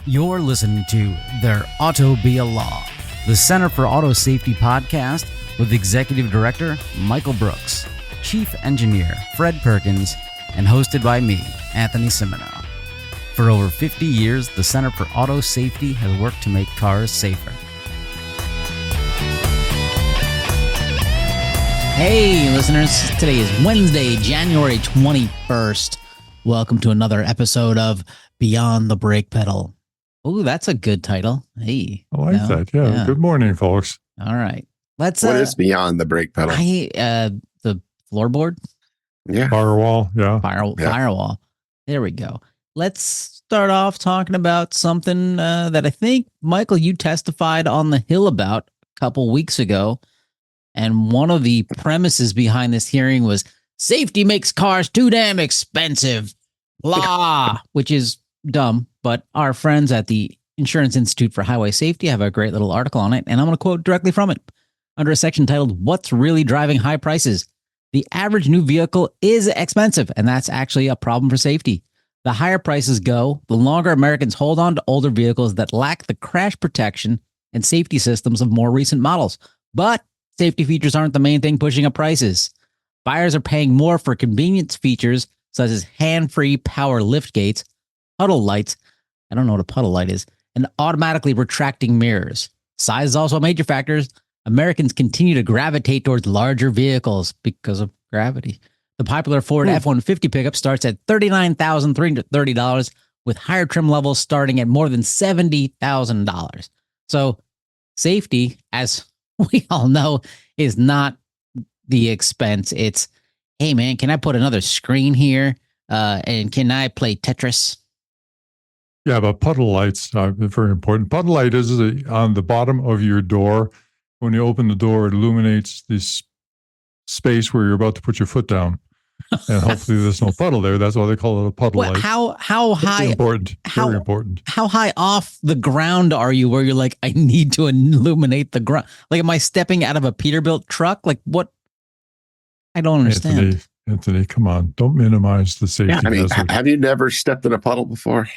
You're listening to There Ought to Be a Law, the Center for Auto Safety podcast with Executive Director Michael Brooks, Chief Engineer Fred Perkins, and hosted by me, Anthony Cimino. For over 50 years, the Center for Auto Safety has worked to make cars safer. Hey, listeners. Today is Wednesday, January 21st. Welcome to another episode of Beyond the Brake Pedal. Oh, that's a good title. Hey. I like that. Yeah. Good morning, folks. All right. Let's. What is Beyond the Brake Pedal? The floorboard? Yeah. Firewall. Yeah. Firewall. There we go. Let's start off talking about something that I think, Michael, you testified on the Hill about a couple weeks ago. And one of the premises behind this hearing was safety makes cars too damn expensive. Blah, which is dumb. But our friends at the Insurance Institute for Highway Safety have a great little article on it. And I'm going to quote directly from it under a section titled, "What's Really Driving High Prices? The average new vehicle is expensive, and that's actually a problem for safety. The higher prices go, the longer Americans hold on to older vehicles that lack the crash protection and safety systems of more recent models. But safety features aren't the main thing pushing up prices. Buyers are paying more for convenience features such as hand-free power lift gates, puddle lights," I don't know what a puddle light is, "and automatically retracting mirrors. Size is also a major factor. Americans continue to gravitate towards larger vehicles because of gravity. The popular Ford F-150 pickup starts at $39,330 with higher trim levels starting at more than $70,000. So safety, as we all know, is not the expense. It's, hey man, can I put another screen here? And can I play Tetris? Yeah, but puddle lights are very important. Puddle light is on the bottom of your door. When you open the door, it illuminates this space where you're about to put your foot down. And hopefully there's no puddle there. That's why they call it a puddle light. How high? Important. Very important. How high off the ground are you where you're like, I need to illuminate the ground? Like, am I stepping out of a Peterbilt truck? Like, what? I don't understand. Anthony, come on. Don't minimize the safety. Yeah, I mean, have you never stepped in a puddle before?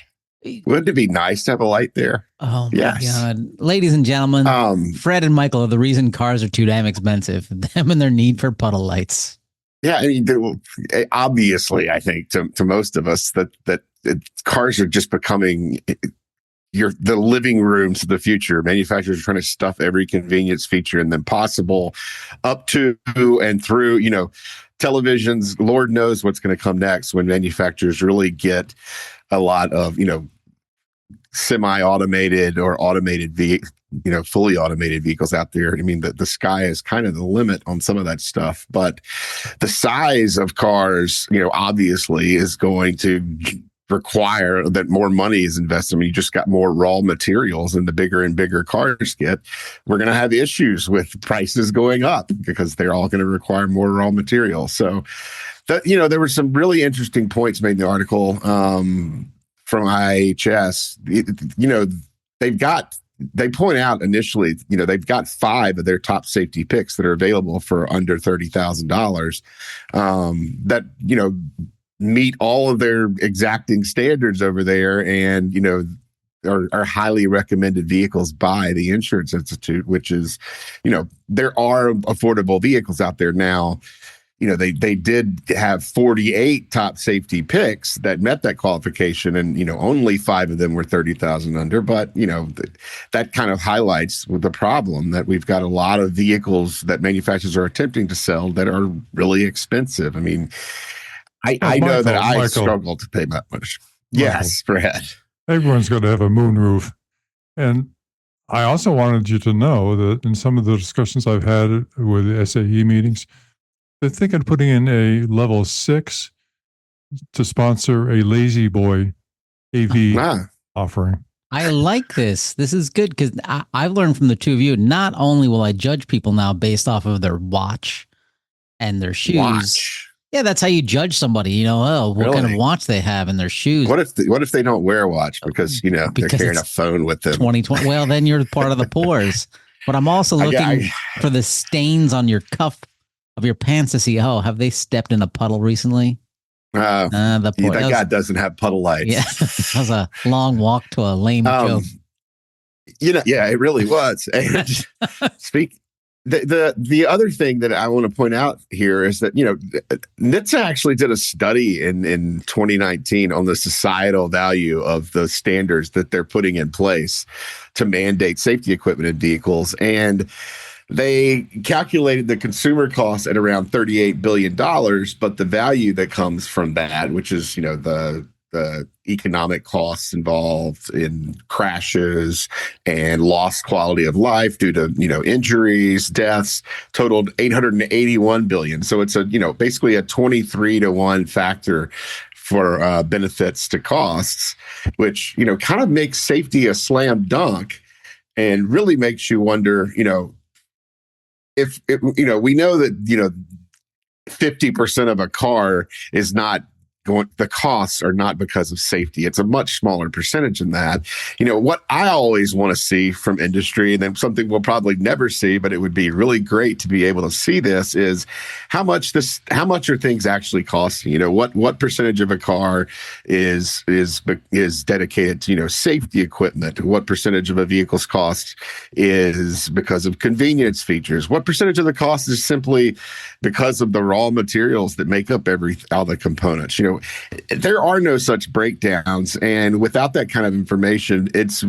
Wouldn't it be nice to have a light there? Oh, my God. Ladies and gentlemen, Fred and Michael are the reason cars are too damn expensive. Them and their need for puddle lights. Yeah, I mean, obviously, I think to most of us that cars are just becoming the living rooms of the future. Manufacturers are trying to stuff every convenience feature in them possible, up to and through, televisions. Lord knows what's going to come next when manufacturers really get a lot of, semi-automated or automated fully automated vehicles out there. I mean, the sky is kind of the limit on some of that stuff, but the size of cars, obviously is going to require that more money is invested. I mean, you just got more raw materials, and the bigger and bigger cars get, we're going to have issues with prices going up because they're all going to require more raw materials. So that, there were some really interesting points made in the article, from IHS. They point out initially, they've got 5 of their top safety picks that are available for under $30,000 that, meet all of their exacting standards over there and, are highly recommended vehicles by the Insurance Institute, which is, there are affordable vehicles out there now. They did have 48 top safety picks that met that qualification, and only 5 of them were 30,000 under. But that kind of highlights the problem that we've got a lot of vehicles that manufacturers are attempting to sell that are really expensive. I mean, I know that I struggle to pay that much. Yes, Fred. Everyone's going to have a moonroof, and I also wanted you to know that in some of the discussions I've had with the SAE meetings, they're thinking of putting in a level 6 to sponsor a Lazy Boy AV offering. I like this. This is good because I've learned from the two of you, not only will I judge people now based off of their watch and their shoes. Yeah, that's how you judge somebody, what kind of watch they have in their shoes. What if they don't wear a watch because they're carrying a phone with them? 2020. Well, then you're part of the poors. But I'm also looking for the stains on your cuff of your pants to see, have they stepped in a puddle recently? The poor, that guy doesn't have puddle lights. Yeah, that was a long walk to a lame joke. Yeah, it really was. And the other thing that I want to point out here is that, NHTSA actually did a study in 2019 on the societal value of the standards that they're putting in place to mandate safety equipment in vehicles. And they calculated the consumer cost at around $38 billion, but the value that comes from that, which is, the economic costs involved in crashes and lost quality of life due to, injuries, deaths, totaled $881 billion. So it's basically a 23-to-1 factor for benefits to costs, which, kind of makes safety a slam dunk and really makes you wonder, if we know that, 50% of a car is not the costs are not because of safety. It's a much smaller percentage than that. What I always want to see from industry, and then something we'll probably never see, but it would be really great to be able to see this, is how much are things actually costing? What percentage of a car is dedicated to, safety equipment? What percentage of a vehicle's cost is because of convenience features? What percentage of the cost is simply because of the raw materials that make up all the components? There are no such breakdowns, and without that kind of information, it's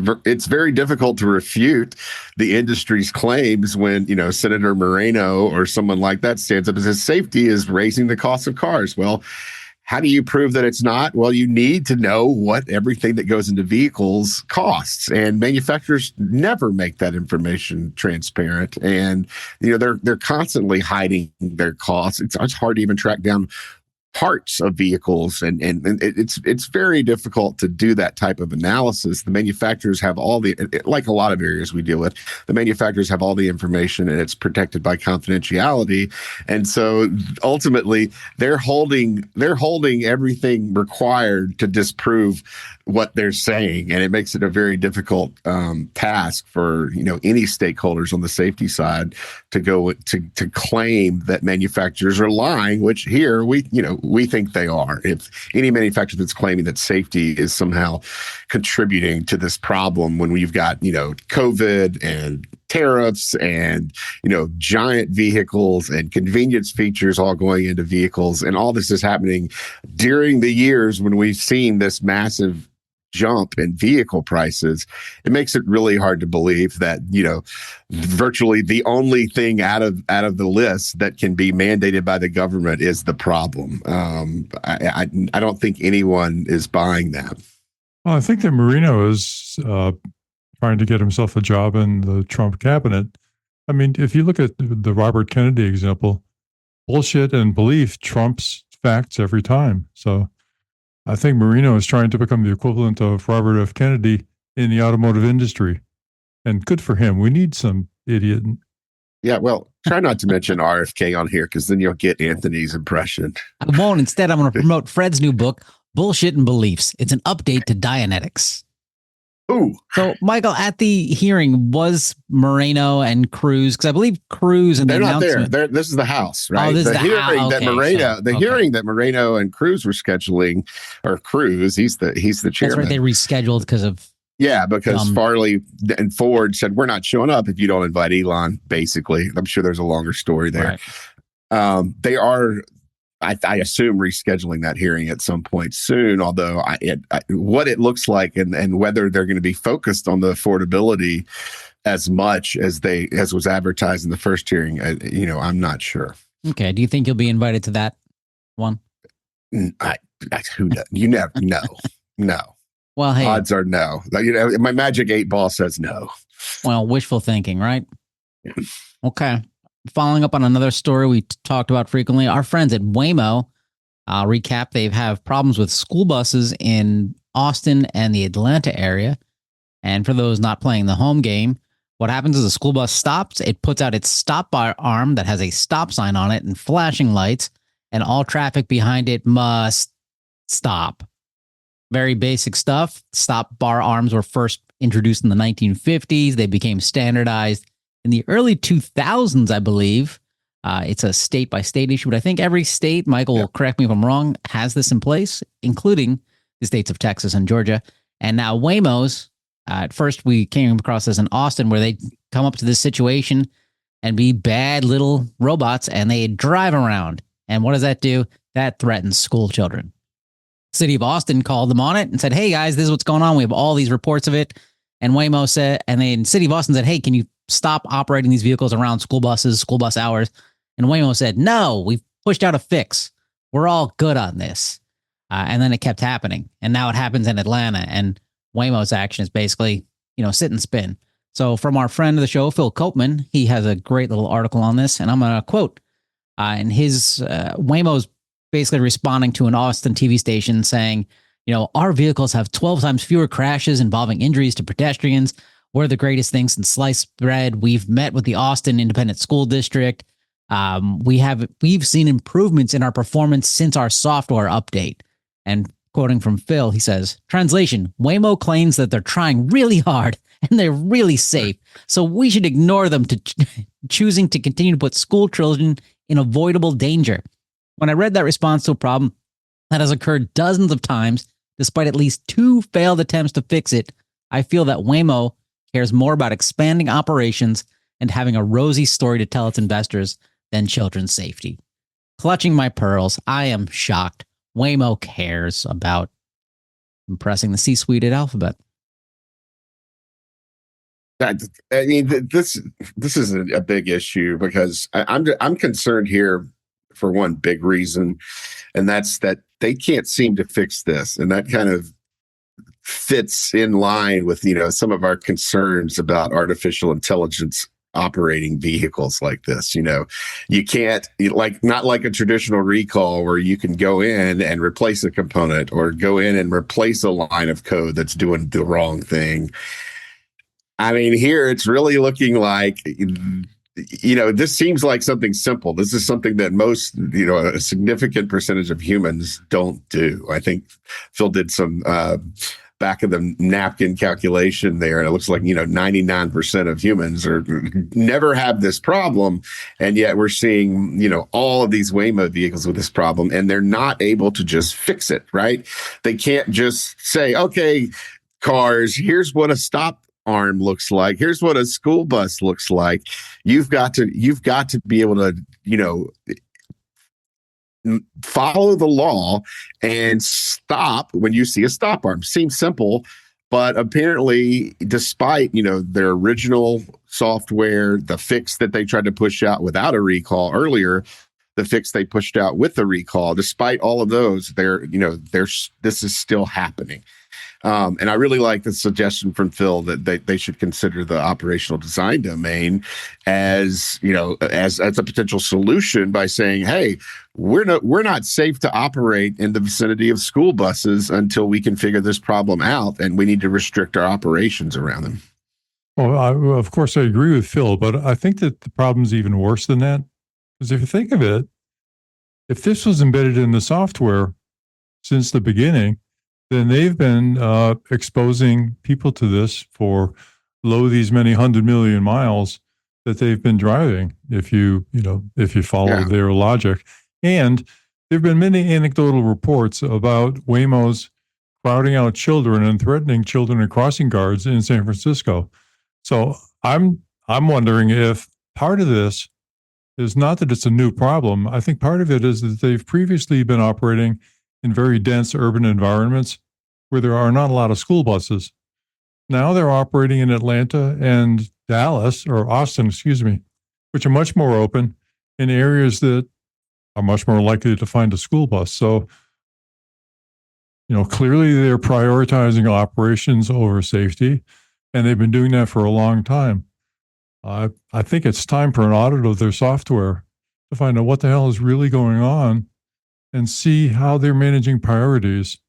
very difficult to refute the industry's claims when Senator Moreno or someone like that stands up and says safety is raising the cost of cars. Well, how do you prove that it's not? Well, you need to know what everything that goes into vehicles costs, and manufacturers never make that information transparent. And they're constantly hiding their costs. It's hard to even track down parts of vehicles, and it's very difficult to do that type of analysis. The manufacturers have like a lot of areas we deal with, the manufacturers have all the information, and it's protected by confidentiality. And so ultimately they're holding everything required to disprove what they're saying, and it makes it a very difficult task for any stakeholders on the safety side to go to claim that manufacturers are lying, which here we think they are. If any manufacturer that's claiming that safety is somehow contributing to this problem, when we've got COVID and tariffs and giant vehicles and convenience features all going into vehicles, and all this is happening during the years when we've seen this massive jump in vehicle prices, it makes it really hard to believe that virtually the only thing out of the list that can be mandated by the government is the problem. I don't think anyone is buying that. Well, I think that Marino is trying to get himself a job in the Trump cabinet. I mean, if you look at the Robert Kennedy example, bullshit and belief trumps facts every time. So I think Marino is trying to become the equivalent of Robert F. Kennedy in the automotive industry. And good for him. We need some idiot. Yeah, well, try not to mention RFK on here, because then you'll get Anthony's impression. I won't. Instead, I'm going to promote Fred's new book, Bullshit and Beliefs. It's an update to Dianetics. Ooh. So, Michael, at the hearing, was Moreno and Cruz, because I believe Cruz and they're not there. This is the House, right? Oh, this is the hearing House. that hearing that Moreno and Cruz were scheduling, or Cruz, he's the chairman. That's right. They rescheduled because of because Farley and Ford said, we're not showing up if you don't invite Elon. Basically, I'm sure there's a longer story there. Right. They are, I assume, rescheduling that hearing at some point soon, although what it looks like and whether they're going to be focused on the affordability as much as was advertised in the first hearing, I'm not sure. Okay. Do you think you'll be invited to that one? Who knows? You never know. No. Well, hey, odds are no. My magic 8 ball says no. Well, wishful thinking, right? Okay. Following up on another story we talked about frequently, our friends at Waymo, I'll recap, they have problems with school buses in Austin and the Atlanta area. And for those not playing the home game, what happens is a school bus stops, it puts out its stop bar arm that has a stop sign on it and flashing lights, and all traffic behind it must stop. Very basic stuff. Stop bar arms were first introduced in the 1950s. They became standardized in the early 2000s, I believe. It's a state by state issue, but I think every state, Michael will correct me if I'm wrong, has this in place, including the states of Texas and Georgia. And now Waymo's, at first we came across this in Austin where they come up to this situation and be bad little robots and they drive around. And what does that do? That threatens school children. City of Austin called them on it and said, hey guys, this is what's going on. We have all these reports of it. And Waymo said, and then City of Austin said, hey, can you stop operating these vehicles around school buses, school bus hours? And Waymo said, no, we've pushed out a fix. We're all good on this. And then it kept happening. And now it happens in Atlanta. And Waymo's action is basically, sit and spin. So from our friend of the show, Phil Copeman, he has a great little article on this. And I'm going to quote. And his Waymo's basically responding to an Austin TV station saying, our vehicles have 12 times fewer crashes involving injuries to pedestrians. We're the greatest thing since sliced bread. We've met with the Austin Independent School District. We've seen improvements in our performance since our software update. And quoting from Phil, he says, translation, Waymo claims that they're trying really hard and they're really safe. So we should ignore them to choosing to continue to put school children in avoidable danger. When I read that response to a problem that has occurred dozens of times, despite at least 2 failed attempts to fix it, I feel that Waymo cares more about expanding operations and having a rosy story to tell its investors than children's safety. Clutching my pearls, I am shocked. Waymo cares about impressing the C-suite at Alphabet. I mean, this is a big issue because I'm concerned here for one big reason, and that's that they can't seem to fix this, and that kind of fits in line with some of our concerns about artificial intelligence operating vehicles like this. You can't not like a traditional recall where you can go in and replace a component or go in and replace a line of code that's doing the wrong thing. I mean, here it's really looking like, this seems like something simple. This is something that most, a significant percentage of humans don't do. I think Phil did some back of the napkin calculation there, and it looks like 99% of humans never have this problem, and yet we're seeing all of these Waymo vehicles with this problem, and they're not able to just fix it. Right? They can't just say, okay, cars, here's what a stop arm looks like. Here's what a school bus looks like. You've got to be able to, follow the law and stop when you see a stop arm. Seems simple, but apparently, despite, their original software, the fix that they tried to push out without a recall earlier, the fix they pushed out with the recall, despite all of those, this is still happening. And I really like the suggestion from Phil that they should consider the operational design domain as a potential solution by saying, hey, we're not safe to operate in the vicinity of school buses until we can figure this problem out, and we need to restrict our operations around them. Well, of course, I agree with Phil, but I think that the problem's even worse than that. Because if you think of it, if this was embedded in the software since the beginning, then they've been exposing people to this for these many 100 million miles that they've been driving, if you follow their logic. And there have been many anecdotal reports about Waymo's crowding out children and threatening children and crossing guards in San Francisco. So I'm wondering if part of this is not that it's a new problem. I think part of it is that they've previously been operating in very dense urban environments where there are not a lot of school buses. Now they're operating in Atlanta and Austin, which are much more open in areas that are much more likely to find a school bus. So, clearly they're prioritizing operations over safety, and they've been doing that for a long time. I think it's time for an audit of their software to find out what the hell is really going on and see how they're managing priorities.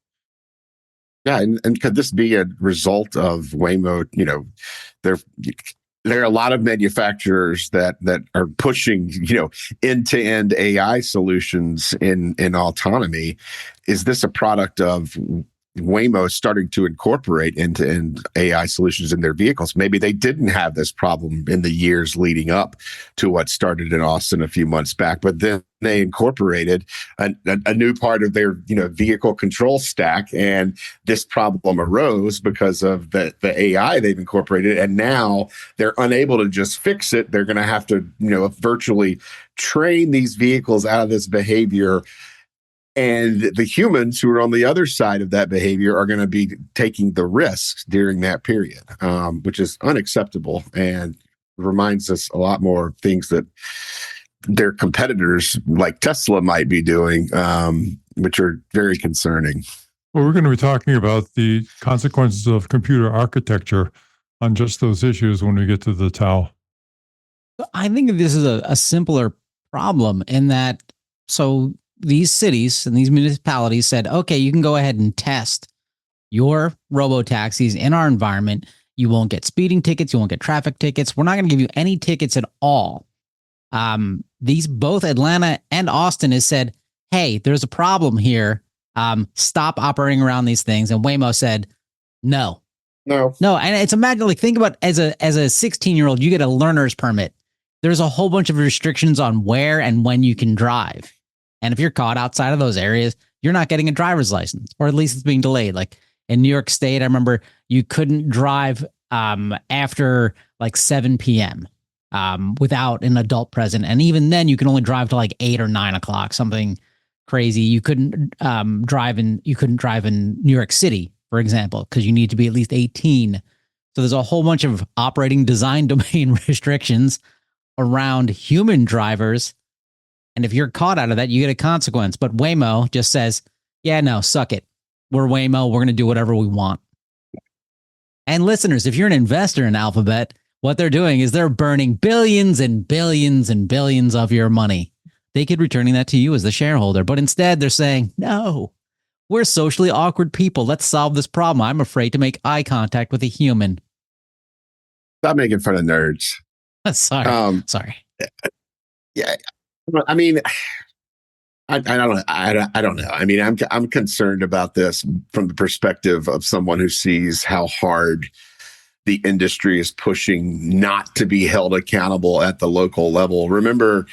Yeah, and could this be a result of Waymo? There are a lot of manufacturers that are pushing, end-to-end AI solutions in autonomy. Is this a product of Waymo is starting to incorporate end-to-end AI solutions in their vehicles. Maybe they didn't have this problem in the years leading up to what started in Austin a few months back, but then they incorporated a new part of their vehicle control stack, and this problem arose because of the AI they've incorporated, and now they're unable to just fix it. They're going to have to virtually train these vehicles out of this behavior. And the humans who are on the other side of that behavior are going to be taking the risks during that period, which is unacceptable and reminds us a lot more of things that their competitors like Tesla might be doing, which are very concerning. Well, we're going to be talking about the consequences of computer architecture on just those issues when we get to the TAO. I think this is a simpler problem in that, so these cities and these municipalities said, okay, you can go ahead and test your robo-taxis in our environment. You won't get speeding tickets. You won't get traffic tickets. We're not going to give you any tickets at all. These both Atlanta and Austin has said, hey, there's a problem here. Stop operating around these things. And Waymo said, no. And it's imagine, like, think about as a 16-year-old, you get a learner's permit. There's a whole bunch of restrictions on where and when you can drive. And if you're caught outside of those areas, you're not getting a driver's license, or at least it's being delayed. Like in New York State, I remember you couldn't drive after like 7 p.m. Without an adult present. And even then, you can only drive to like 8 or 9 o'clock, something crazy. You couldn't drive in New York City, for example, because you need to be at least 18. So there's a whole bunch of operating design domain restrictions around human drivers. And if you're caught out of that, you get a consequence. But Waymo just says, yeah, no, suck it. We're Waymo. We're going to do whatever we want. And listeners, if you're an investor in Alphabet, what they're doing is they're burning billions and billions and billions of your money. They could returning that to you as the shareholder. But instead, they're saying, no, we're socially awkward people. Let's solve this problem. I'm afraid to make eye contact with a human. Stop making fun of nerds. Sorry. Yeah. I mean, I don't know. I mean, I'm concerned about this from the perspective of someone who sees how hard the industry is pushing not to be held accountable at the local level. Remember,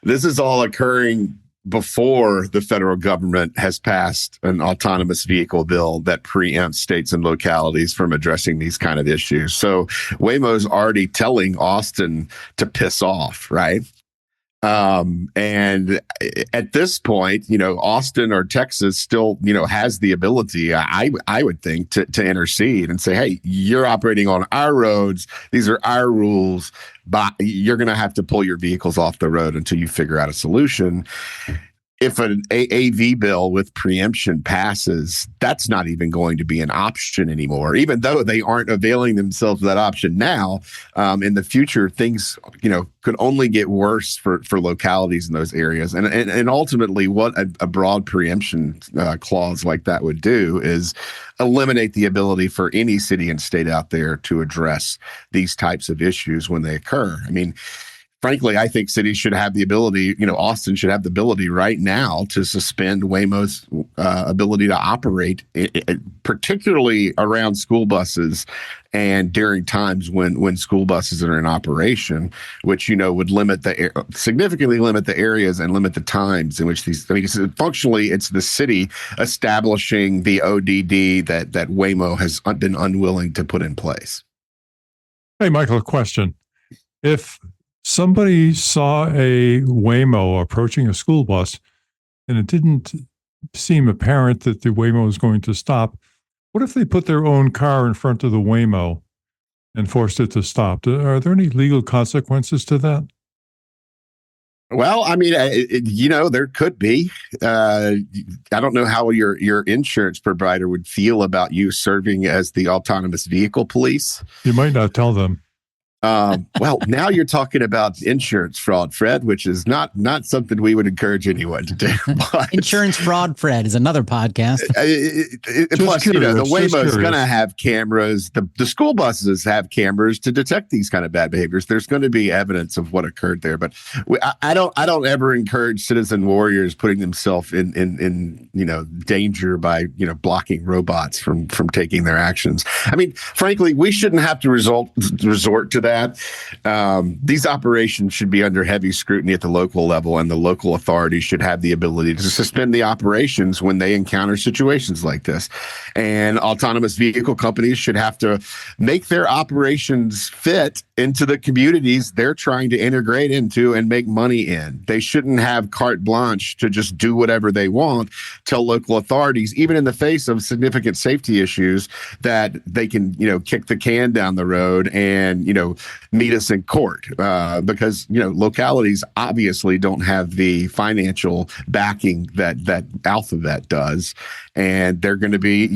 this is all occurring before the federal government has passed an autonomous vehicle bill that preempts states and localities from addressing these kind of issues. So Waymo's already telling Austin to piss off, right? And at this point, Austin or Texas still, has the ability, I would think, to intercede and say, hey, you're operating on our roads. These are our rules, but you're going to have to pull your vehicles off the road until you figure out a solution. If an AV bill with preemption passes, that's not even going to be an option anymore, even though they aren't availing themselves of that option now. In the future, things, could only get worse for localities in those areas. And ultimately, what a broad preemption clause like that would do is eliminate the ability for any city and state out there to address these types of issues when they occur. I mean, frankly, I think cities should have the ability, Austin should have the ability right now to suspend Waymo's ability to operate, particularly around school buses and during times when school buses are in operation, which, would significantly limit the areas and limit the times in which functionally, it's the city establishing the ODD that Waymo has been unwilling to put in place. Hey, Michael, a question. If somebody saw a Waymo approaching a school bus and it didn't seem apparent that the Waymo was going to stop, what if they put their own car in front of the Waymo and forced it to stop? Are there any legal consequences to that? Well, I mean, there could be. I don't know how your insurance provider would feel about you serving as the autonomous vehicle police. You might not tell them. Well, now you're talking about insurance fraud, Fred, which is not something we would encourage anyone to do. But, Insurance fraud, Fred, is another podcast. Plus, curious, the Waymo is going to curious. have cameras. The school buses have cameras to detect these kind of bad behaviors. There's going to be evidence of what occurred there. But I don't ever encourage citizen warriors putting themselves in danger by blocking robots from taking their actions. I mean, frankly, we shouldn't have to resort to that. These operations should be under heavy scrutiny at the local level, and the local authorities should have the ability to suspend the operations when they encounter situations like this. And autonomous vehicle companies should have to make their operations fit into the communities they're trying to integrate into and make money in. They shouldn't have carte blanche to just do whatever they want, tell local authorities, even in the face of significant safety issues, that they can, kick the can down the road and, meet us in court, because, localities obviously don't have the financial backing that Alphabet does. And they're going to be,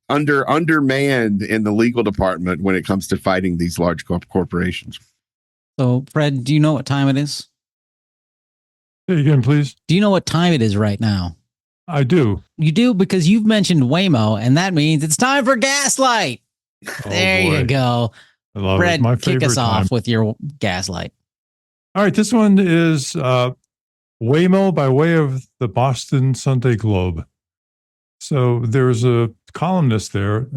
undermanned in the legal department when it comes to fighting these large corporations. So, Fred, do you know what time it is? Say again, please. Do you know what time it is right now? I do. You do, because you've mentioned Waymo, and that means it's time for Gaslight. There you go. I love Fred, it. My kick favorite us time. off with your Gaslight. All right, this one is Waymo by way of the Boston Sunday Globe. So there's a columnist there,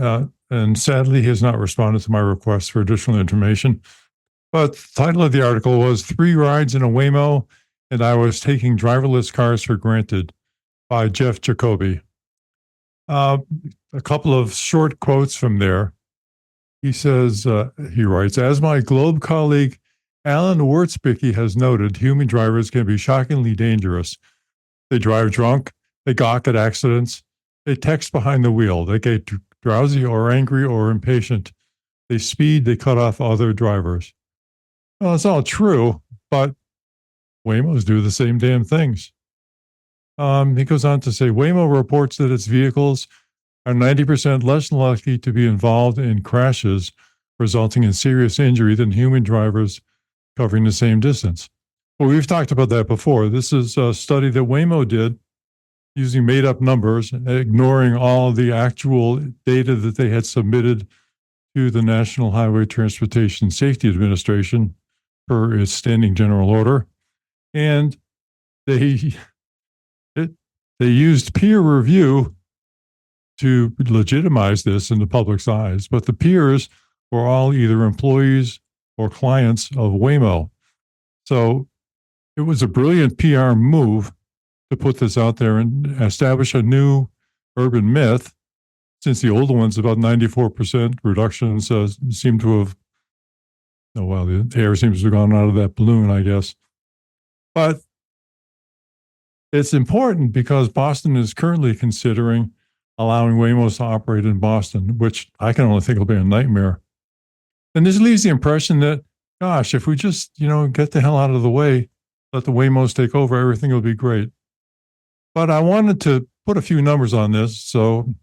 and sadly he has not responded to my request for additional information. But the title of the article was 3 Rides in a Waymo, and I Was Taking Driverless Cars for Granted by Jeff Jacoby. A couple of short quotes from there. He says, he writes, as my Globe colleague Alan Wurtzbicki has noted, human drivers can be shockingly dangerous. They drive drunk, they gawk at accidents, they text behind the wheel, they get drowsy or angry or impatient, they speed, they cut off other drivers. Well, it's all true, but Waymos do the same damn things. He goes on to say, Waymo reports that its vehicles are 90% less likely to be involved in crashes resulting in serious injury than human drivers covering the same distance. Well, we've talked about that before. This is a study that Waymo did using made-up numbers, ignoring all the actual data that they had submitted to the National Highway Transportation Safety Administration per its standing general order. And they used peer review to legitimize this in the public's eyes, but the peers were all either employees or clients of Waymo. So it was a brilliant PR move to put this out there and establish a new urban myth, since the old ones, about 94% reductions, seem to have, the air seems to have gone out of that balloon, I guess. But it's important because Boston is currently considering allowing Waymos to operate in Boston, which I can only think will be a nightmare. And this leaves the impression that, gosh, if we just, get the hell out of the way, let the Waymos take over, everything will be great. But I wanted to put a few numbers on this. So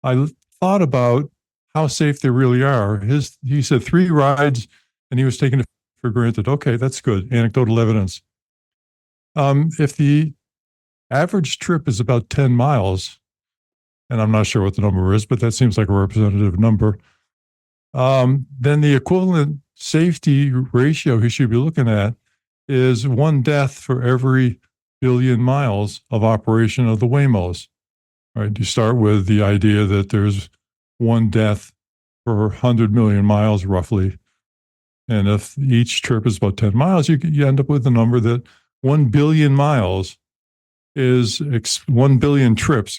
I thought about how safe they really are. He said 3 rides and he was taking it for granted. Okay, that's good. Anecdotal evidence. If the average trip is about 10 miles, and I'm not sure what the number is, but that seems like a representative number, then the equivalent safety ratio he should be looking at is 1 death for every billion miles of operation of the Waymos. All right, you start with the idea that there's 1 death per 100 million miles, roughly. And if each trip is about 10 miles, you end up with a number that 1 billion miles is 1 billion trips,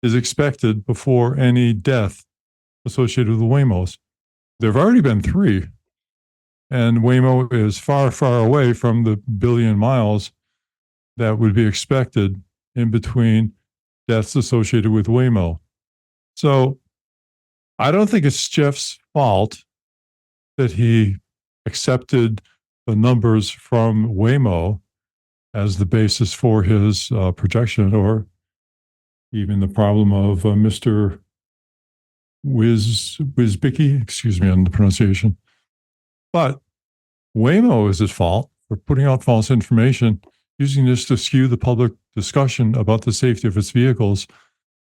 is expected before any death associated with the Waymos. There have already been 3, and Waymo is far, far away from the billion miles that would be expected in between deaths associated with Waymo. So I don't think it's Jeff's fault that he accepted the numbers from Waymo as the basis for his projection, or even the problem of Mr. Wizbicki, excuse me on the pronunciation. But Waymo is at fault for putting out false information, using this to skew the public discussion about the safety of its vehicles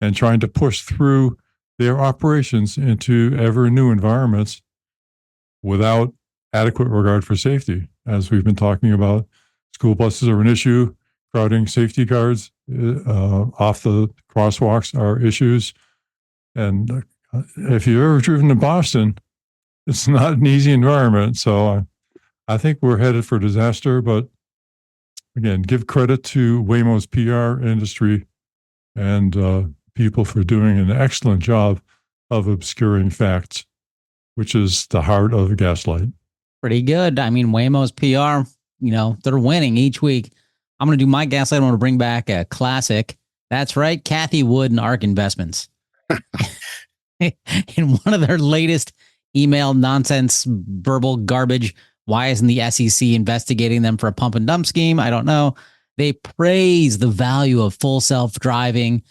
and trying to push through their operations into ever new environments without adequate regard for safety. As we've been talking about, school buses are an issue, crowding safety guards off the crosswalks are issues. And if you've ever driven to Boston, it's not an easy environment. So I think we're headed for disaster. But again, give credit to Waymo's PR industry and people for doing an excellent job of obscuring facts, which is the heart of gaslight. Pretty good. I mean, Waymo's PR, they're winning each week. I'm going to do my gaslight. I'm going to bring back a classic. That's right. Kathy Wood and ARK Investments. In one of their latest email nonsense, verbal garbage, why isn't the SEC investigating them for a pump and dump scheme? I don't know. They praise the value of full self-driving,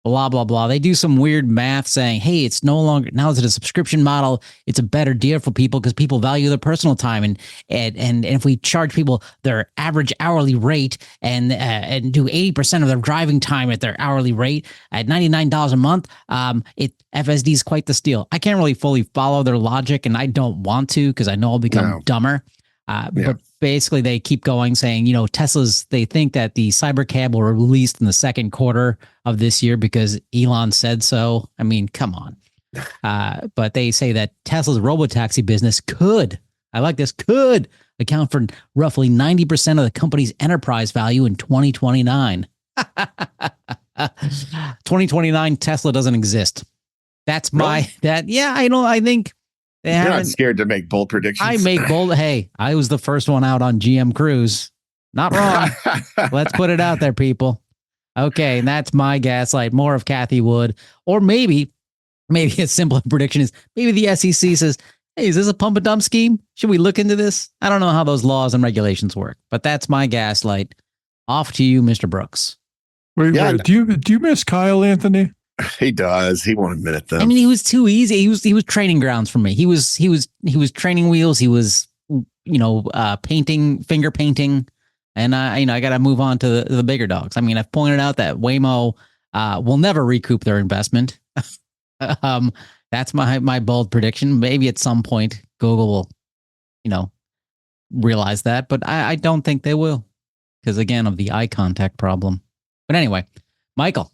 blah, blah, blah. They do some weird math saying, hey, it's no longer, now it's a subscription model. It's a better deal for people because people value their personal time. And if we charge people their average hourly rate and do 80% of their driving time at their hourly rate at $99 a month, FSD is quite the steal. I can't really fully follow their logic, and I don't want to because I know I'll become dumber. But basically, they keep going saying, Tesla's, they think that the Cybercab will release in the second quarter of this year because Elon said so. I mean, come on. But they say that Tesla's robotaxi business could account for roughly 90% of the company's enterprise value in 2029. 2029, Tesla doesn't exist. That's I think you're not scared to make bold predictions. I make bold. Hey, I was the first one out on GM Cruise. Not wrong. Let's put it out there, people. Okay, and that's my gaslight. More of Kathy Wood. Or maybe a simple prediction is maybe the SEC says, hey, is this a pump and dump scheme? Should we look into this? I don't know how those laws and regulations work, but that's my gaslight. Off to you, Mr. Brooks. Wait, do you miss Kyle, Anthony? He does. He won't admit it though. I mean, he was too easy. He was training grounds for me. He was training wheels. He was, finger painting. And I got to move on to the bigger dogs. I mean, I've pointed out that Waymo will never recoup their investment. That's my bold prediction. Maybe at some point Google will, realize that, but I don't think they will because again of the eye contact problem. But anyway, Michael.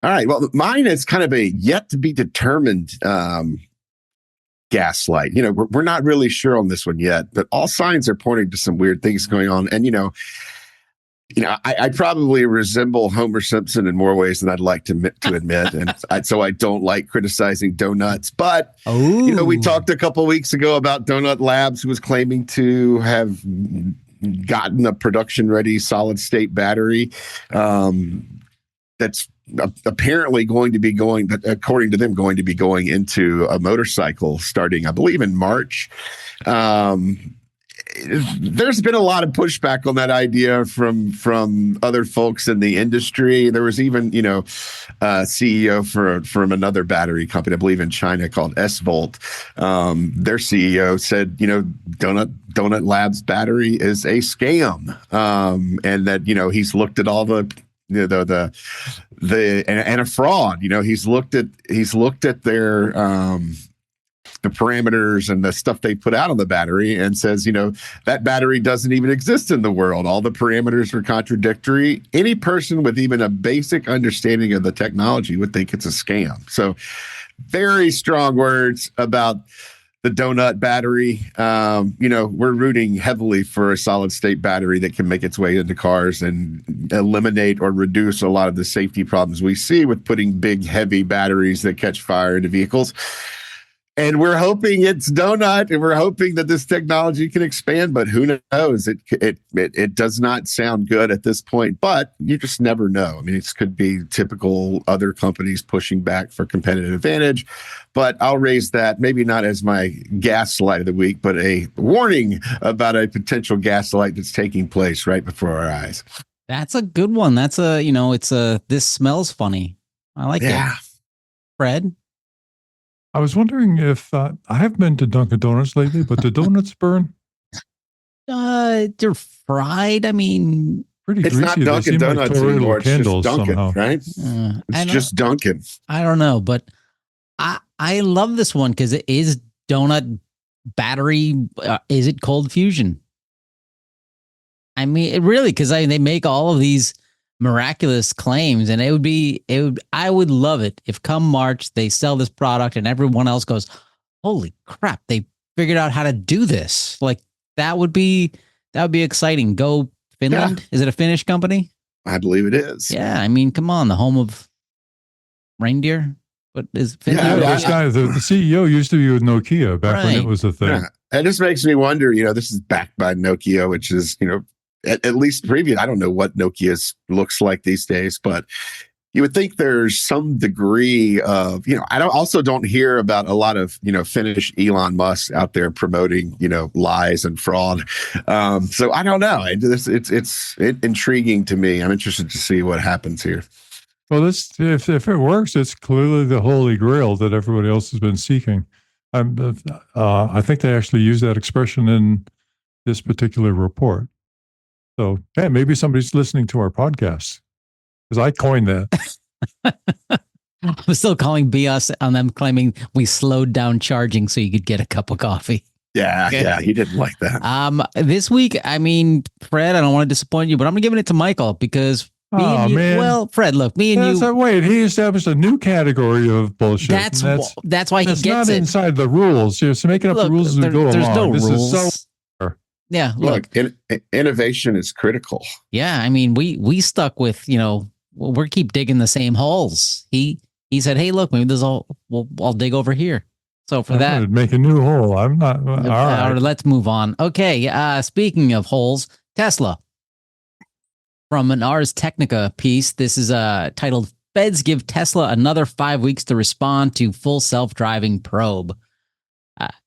All right. Well, mine is kind of a yet to be determined gaslight. We're not really sure on this one yet, but all signs are pointing to some weird things going on. And I probably resemble Homer Simpson in more ways than I'd like to admit, and so I don't like criticizing donuts. But we talked a couple of weeks ago about Donut Labs, who was claiming to have gotten a production-ready solid-state battery that's apparently going to be going, according to them, going to be going into a motorcycle starting, I believe, in March. There's been a lot of pushback on that idea from other folks in the industry. There was even, a CEO from another battery company, I believe in China, called S-Volt. Their CEO said, Donut Labs battery is a scam, and that he's looked at all the and a fraud. He's looked at their the parameters and the stuff they put out on the battery and says, that battery doesn't even exist in the world. All the parameters are contradictory. Any person with even a basic understanding of the technology would think it's a scam. So very strong words about the donut battery. We're rooting heavily for a solid state battery that can make its way into cars and eliminate or reduce a lot of the safety problems we see with putting big, heavy batteries that catch fire into vehicles. And we're hoping it's donut, and we're hoping that this technology can expand, but who knows? It does not sound good at this point, but you just never know. I mean, it could be typical other companies pushing back for competitive advantage, but I'll raise that maybe not as my gaslight of the week, but a warning about a potential gaslight that's taking place right before our eyes. That's a good one. That's this smells funny. I like it. Fred? I was wondering if I have been to Dunkin' Donuts lately, but the donuts burn They're fried. I mean, pretty It's not greasy. They Dunkin' seem like Donuts Toreador anymore. It's just candles Dunkin', somehow. right? I It's don't, just Dunkin'. I don't know, but I love this one because it is donut battery. Is it cold fusion? I mean, it really, because they make all of these miraculous claims, and I would love it if come March they sell this product and everyone else goes, holy crap, they figured out how to do this. Like that would be exciting. Go Finland. Yeah. Is it a Finnish company? I believe it is. Yeah. I mean, come on, the home of reindeer. What is Finland? Yeah, this guy, the CEO used to be with Nokia back when it was a thing. Yeah. And this makes me wonder, this is backed by Nokia, which is, at least previous. I don't know what Nokia looks like these days, but you would think there's some degree of, I don't hear about a lot of, Finnish Elon Musk out there promoting, lies and fraud. So I don't know. It's intriguing to me. I'm interested to see what happens here. Well, if it works, it's clearly the holy grail that everybody else has been seeking. I think they actually use that expression in this particular report. So, hey, maybe somebody's listening to our podcast because I coined that. I'm still calling BS on them claiming we slowed down charging so you could get a cup of coffee. Yeah, yeah, he didn't like that. This week, I mean, Fred, I don't want to disappoint you, but I'm giving it to Michael because man. Well, Fred, look, me and you. Wait, he established a new category of bullshit. That's why he gets it. It's not inside the rules. You're just making up the rules as we go along. There's no this rules. Is so. Yeah, look, innovation is critical. Yeah, I mean, we stuck with we keep digging the same holes. He said, hey, look, maybe I'll dig over here. So for that, make a new hole. I'm not. All right. Let's move on. Okay. Speaking of holes, Tesla. From an Ars Technica piece, this is titled "Feds Give Tesla Another 5 Weeks to Respond to Full Self-Driving Probe."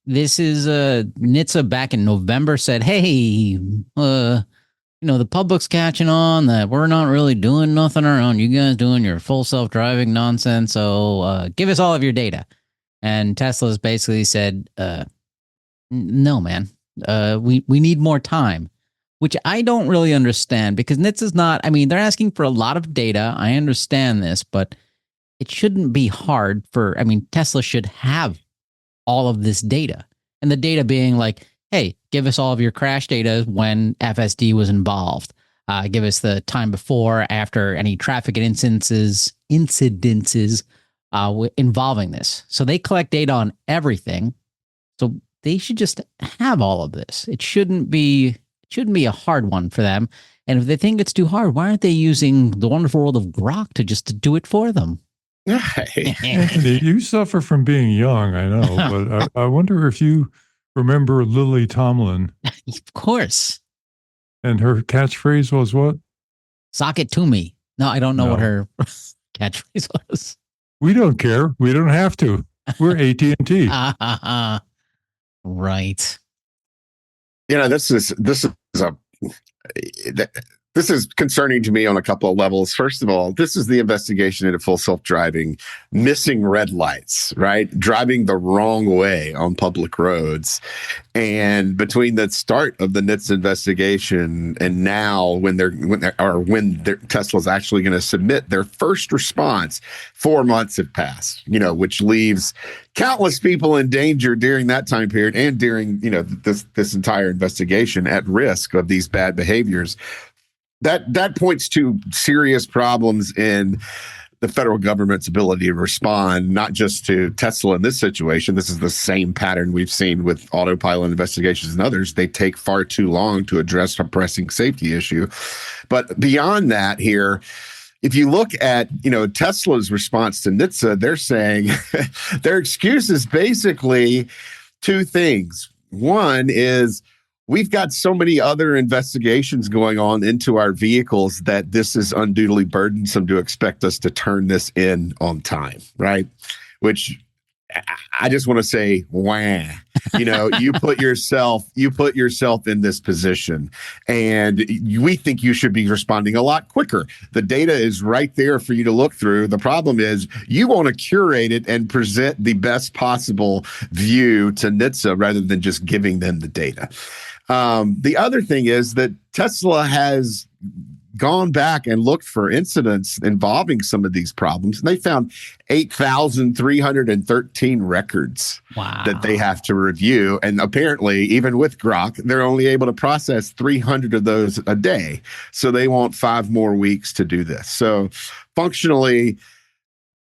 This is NHTSA back in November said, "Hey, the public's catching on that we're not really doing nothing around you guys doing your full self-driving nonsense. So give us all of your data." And Tesla's basically said, "No, man, we need more time." Which I don't really understand because NHTSA's not, I mean, they're asking for a lot of data. I understand this, but it shouldn't be hard Tesla should have all of this data. And the data being like, hey, give us all of your crash data when FSD was involved. Give us the time before, after any traffic incidences involving this. So they collect data on everything. So they should just have all of this. It shouldn't be a hard one for them. And if they think it's too hard, why aren't they using the wonderful world of Grok to do it for them? Anthony, you suffer from being young, I know, but I wonder if you remember Lily Tomlin. Of course. And her catchphrase was what? Sock it to me. No, I don't know what her catchphrase was. We don't care. We don't have to. We're AT&T. Right. This is concerning to me on a couple of levels. First of all, this is the investigation into full self-driving, missing red lights, right? Driving the wrong way on public roads. And between the start of the NHTSA investigation and now when Tesla's actually going to submit their first response, 4 months have passed, which leaves countless people in danger during that time period and during, this entire investigation at risk of these bad behaviors. That points to serious problems in the federal government's ability to respond, not just to Tesla in this situation. This is the same pattern we've seen with autopilot investigations and others. They take far too long to address a pressing safety issue. But beyond that here, if you look at, Tesla's response to NHTSA, they're saying their excuse is basically two things. One is, we've got so many other investigations going on into our vehicles that this is unduly burdensome to expect us to turn this in on time, right? Which I just want to say, wah. You put yourself in this position, and we think you should be responding a lot quicker. The data is right there for you to look through. The problem is you want to curate it and present the best possible view to NHTSA rather than just giving them the data. The other thing is that Tesla has gone back and looked for incidents involving some of these problems, and they found 8,313 records that they have to review. And apparently, even with Grok, they're only able to process 300 of those a day. So they want 5 more weeks to do this. So functionally,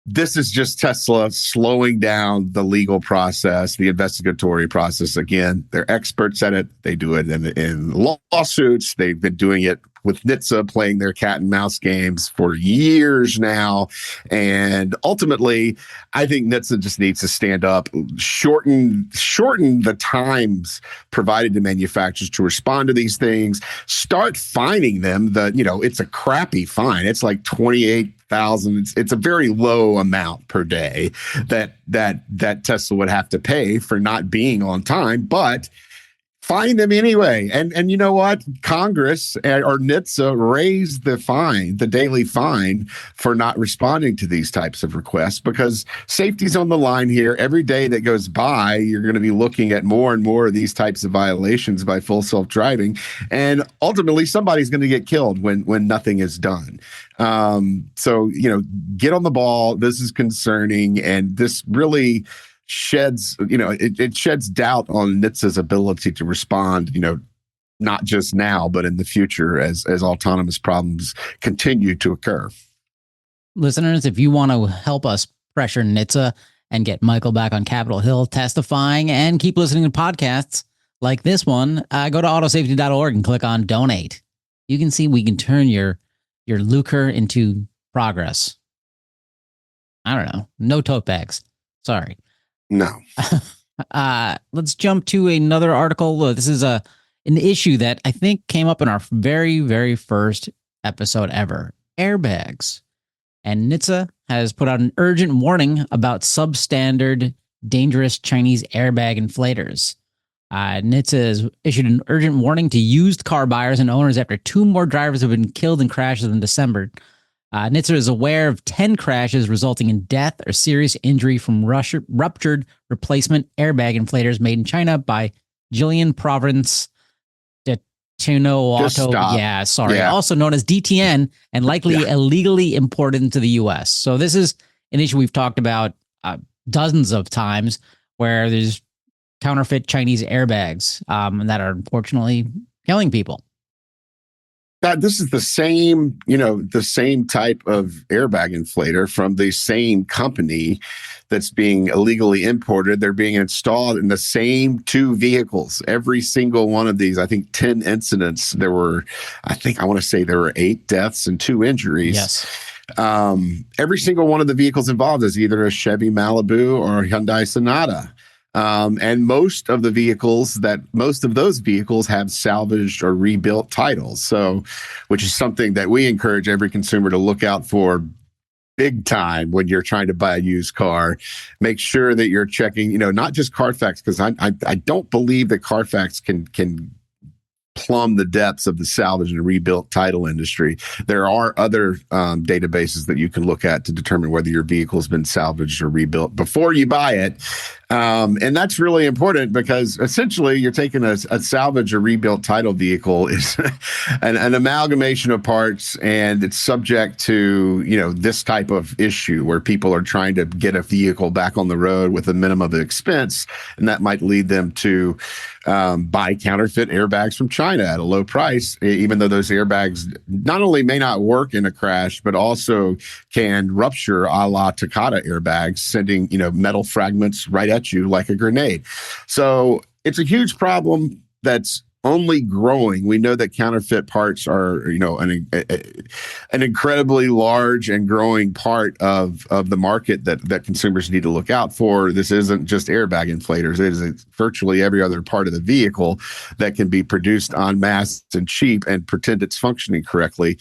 this is just Tesla slowing down the legal process, the investigatory process. Again, they're experts at it. They do it in lawsuits. They've been doing it with NHTSA, playing their cat and mouse games for years now. And ultimately, I think NHTSA just needs to stand up, shorten the times provided to manufacturers to respond to these things, start fining them. It's a crappy fine. It's like 28,000. It's a very low amount per day that Tesla would have to pay for not being on time, but fine them anyway. And you know what? Congress or NHTSA raised the daily fine for not responding to these types of requests, because safety's on the line here. Every day that goes by, you're going to be looking at more and more of these types of violations by full self-driving. And ultimately, somebody's going to get killed when nothing is done. So, get on the ball. This is concerning. And this really sheds, it sheds doubt on NHTSA's ability to respond, not just now, but in the future as autonomous problems continue to occur. Listeners, if you want to help us pressure NHTSA and get Michael back on Capitol Hill testifying and keep listening to podcasts like this one, go to autosafety.org and click on donate. You can see we can turn your lucre into progress. I don't know. No tote bags. Sorry. No. Let's jump to another article. This is an issue that I think came up in our very, very first episode ever. Airbags. And NHTSA has put out an urgent warning about substandard, dangerous Chinese airbag inflators. NHTSA has issued an urgent warning to used car buyers and owners after 2 more drivers have been killed in crashes in December. NHTSA is aware of 10 crashes resulting in death or serious injury from ruptured replacement airbag inflators made in China by Jillian Province de Tuno-Auto. Yeah, sorry. Yeah. Also known as DTN, and likely illegally imported into the U.S. So this is an issue we've talked about dozens of times, where there's counterfeit Chinese airbags that are unfortunately killing people. This is the same type of airbag inflator from the same company that's being illegally imported. They're being installed in the same 2 vehicles. Every single one of these, I think 10 incidents. I want to say there were 8 deaths and 2 injuries. Yes. Every single one of the vehicles involved is either a Chevy Malibu or a Hyundai Sonata. And most of those vehicles have salvaged or rebuilt titles. So, which is something that we encourage every consumer to look out for big time when you're trying to buy a used car. Make sure that you're checking, not just Carfax, because I don't believe that Carfax can plumb the depths of the salvage and rebuilt title industry. There are other databases that you can look at to determine whether your vehicle has been salvaged or rebuilt before you buy it. And that's really important, because essentially you're taking a salvage or rebuilt title vehicle is an amalgamation of parts, and it's subject to, this type of issue where people are trying to get a vehicle back on the road with a minimum of expense. And that might lead them to buy counterfeit airbags from China at a low price, even though those airbags not only may not work in a crash, but also can rupture a la Takata airbags, sending, metal fragments right at you like a grenade. So it's a huge problem that's only growing. We know that counterfeit parts are, an incredibly large and growing part of the market that consumers need to look out for. This isn't just airbag inflators. It is virtually every other part of the vehicle that can be produced en masse and cheap and pretend it's functioning correctly.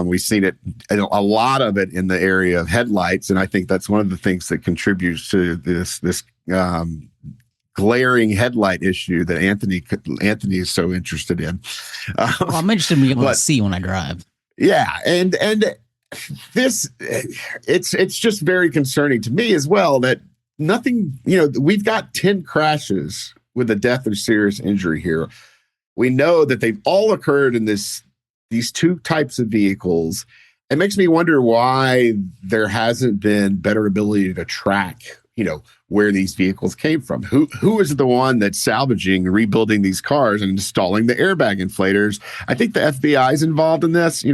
We've seen it, a lot of it in the area of headlights. And I think that's one of the things that contributes to this glaring headlight issue that Anthony is so interested in. Well, I'm interested in being able to see when I drive. Yeah, and this it's just very concerning to me as well that nothing. We've got 10 crashes with a death or serious injury here. We know that they've all occurred in these two types of vehicles. It makes me wonder why there hasn't been better ability to track, where these vehicles came from. Who is the one that's salvaging, rebuilding these cars and installing the airbag inflators? I think the FBI is involved in this.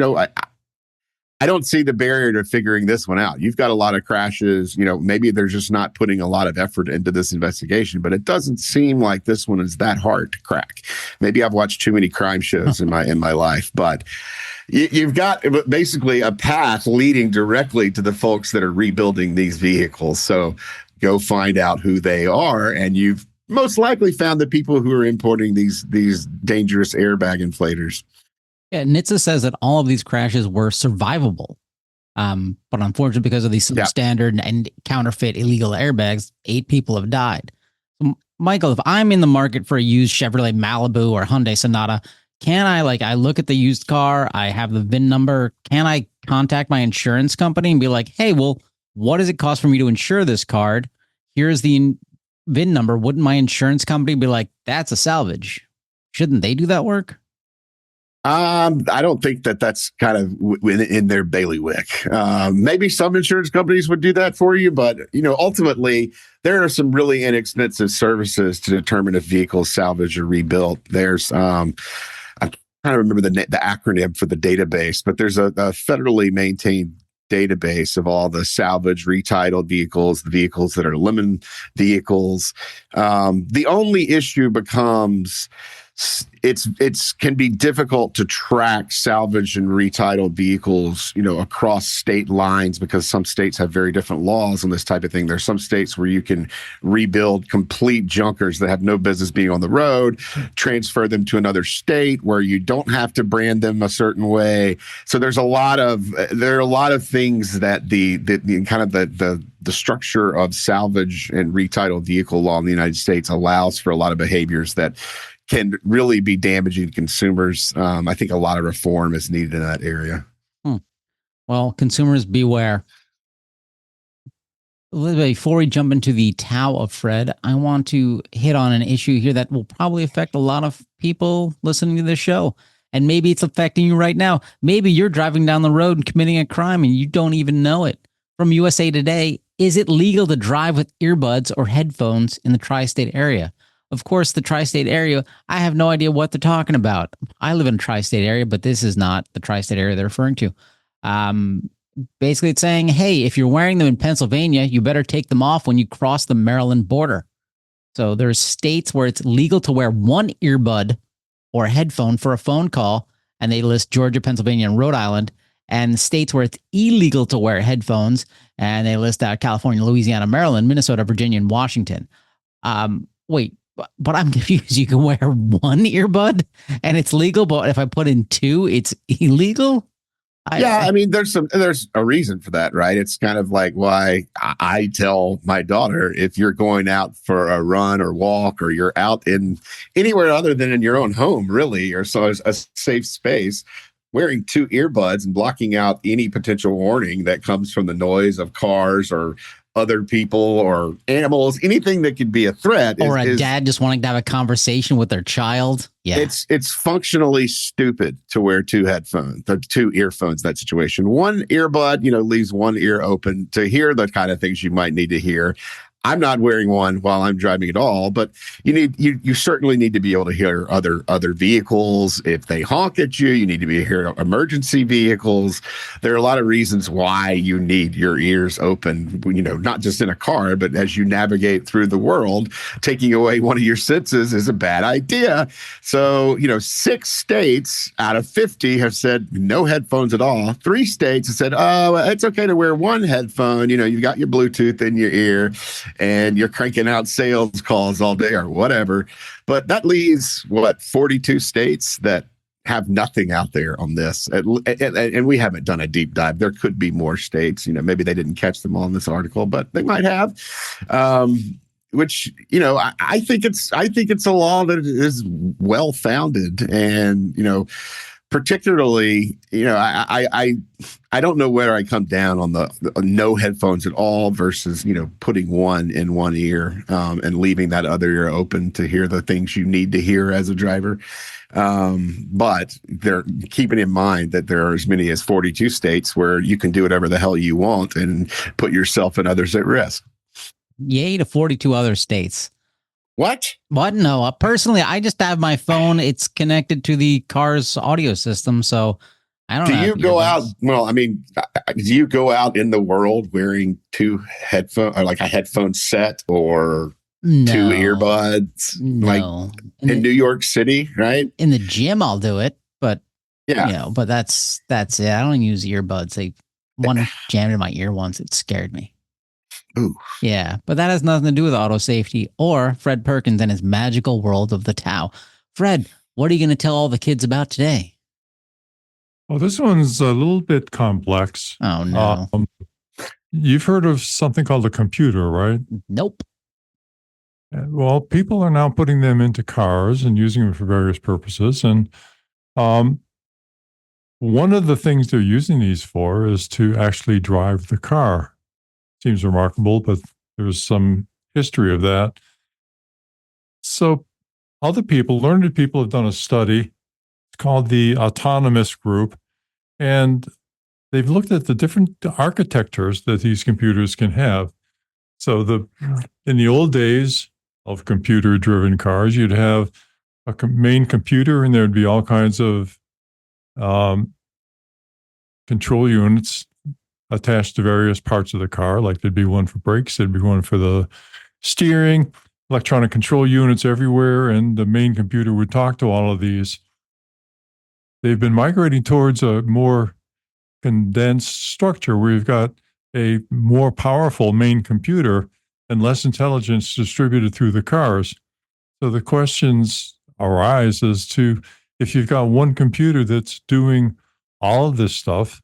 I don't see the barrier to figuring this one out. You've got a lot of crashes. Maybe they're just not putting a lot of effort into this investigation, but it doesn't seem like this one is that hard to crack. Maybe I've watched too many crime shows in my life, but you've got basically a path leading directly to the folks that are rebuilding these vehicles. So go find out who they are, and you've most likely found the people who are importing these dangerous airbag inflators. Yeah, NHTSA says that all of these crashes were survivable. But unfortunately, because of these substandard and counterfeit illegal airbags, 8 people have died. So, Michael, if I'm in the market for a used Chevrolet Malibu or Hyundai Sonata, can I look at the used car, I have the VIN number, can I contact my insurance company and be like, hey, well, what does it cost for me to insure this card? Here's the VIN number. Wouldn't my insurance company be like, that's a salvage? Shouldn't they do that work? I don't think that's kind of in their bailiwick. Maybe some insurance companies would do that for you, but ultimately there are some really inexpensive services to determine if vehicles salvaged or rebuilt. There's I'm trying to remember the acronym for the database, but there's a federally maintained database of all the salvage, retitled vehicles, the vehicles that are lemon vehicles. The only issue becomes it's can be difficult to track salvage and retitled vehicles, across state lines, because some states have very different laws on this type of thing. There's some states where you can rebuild complete junkers that have no business being on the road, transfer them to another state where you don't have to brand them a certain way. So there are a lot of things that the structure of salvage and retitled vehicle law in the United States allows for a lot of behaviors that can really be damaging to consumers. I think a lot of reform is needed in that area. Well, consumers beware. Before we jump into the Tao of Fred, I want to hit on an issue here that will probably affect a lot of people listening to this show. And maybe it's affecting you right now. Maybe you're driving down the road and committing a crime and you don't even know it. From USA Today, is it legal to drive with earbuds or headphones in the tri-state area? Of course, the tri-state area, I have no idea what they're talking about. I live in a tri-state area, but this is not the tri-state area they're referring to. Basically, it's saying, hey, if you're wearing them in Pennsylvania, you better take them off when you cross the Maryland border. So there's states where it's legal to wear one earbud or a headphone for a phone call, and they list Georgia, Pennsylvania, and Rhode Island, and states where it's illegal to wear headphones, and they list out California, Louisiana, Maryland, Minnesota, Virginia, and Washington. Wait. But I'm confused. You can wear one earbud and it's legal, but if I put in 2, it's illegal? I mean, there's a reason for that, right? It's kind of like why I tell my daughter, if you're going out for a run or walk, or you're out in anywhere other than in your own home, really, or so a safe space, wearing 2 earbuds and blocking out any potential warning that comes from the noise of cars or other people or animals, anything that could be a threat. Or a dad just wanting to have a conversation with their child. Yeah. It's functionally stupid to wear 2 headphones, 2 earphones in that situation. One earbud, leaves one ear open to hear the kind of things you might need to hear. I'm not wearing one while I'm driving at all, but you certainly need to be able to hear other vehicles. If they honk at you, you need to be able to hear emergency vehicles. There are a lot of reasons why you need your ears open, not just in a car, but as you navigate through the world. Taking away one of your senses is a bad idea. So, 6 states out of 50 have said no headphones at all. 3 states have said, oh, it's okay to wear one headphone. You've got your Bluetooth in your ear and you're cranking out sales calls all day or whatever. But that leaves 42 states that have nothing out there on this. And we haven't done a deep dive. There could be more states, maybe they didn't catch them all in this article, but they might have. Which, I think it's a law that is well founded. And, particularly, I don't know where I come down on the no headphones at all versus, putting one in one ear and leaving that other ear open to hear the things you need to hear as a driver. But they're keeping in mind that there are as many as 42 states where you can do whatever the hell you want and put yourself and others at risk. Yay to 42 other states. What? No, personally, I just have my phone. It's connected to the car's audio system. So I don't know. Do you go out? Well, I mean, do you go out in the world wearing 2 headphones or like a headphone set or 2 earbuds? No. Like in New York City, right? In the gym, I'll do it. But, yeah, but that's it. I don't use earbuds. One jammed in my ear once. It scared me. Ooh. Yeah, but that has nothing to do with auto safety or Fred Perkins and his magical world of the Tao. Fred, what are you going to tell all the kids about today? Well, this one's a little bit complex. Oh, no. You've heard of something called a computer, right? Nope. Well, people are now putting them into cars and using them for various purposes. And one of the things they're using these for is to actually drive the car. Seems remarkable, but there's some history of that. So learned people have done a study. It's called the Autonomous Group. And they've looked at the different architectures that these computers can have. So in the old days of computer-driven cars, you'd have a main computer, and there'd be all kinds of control units attached to various parts of the car. Like there'd be one for brakes, there'd be one for the steering, electronic control units everywhere, and the main computer would talk to all of these. They've been migrating towards a more condensed structure where you've got a more powerful main computer and less intelligence distributed through the cars. So the questions arise as to if you've got one computer that's doing all of this stuff,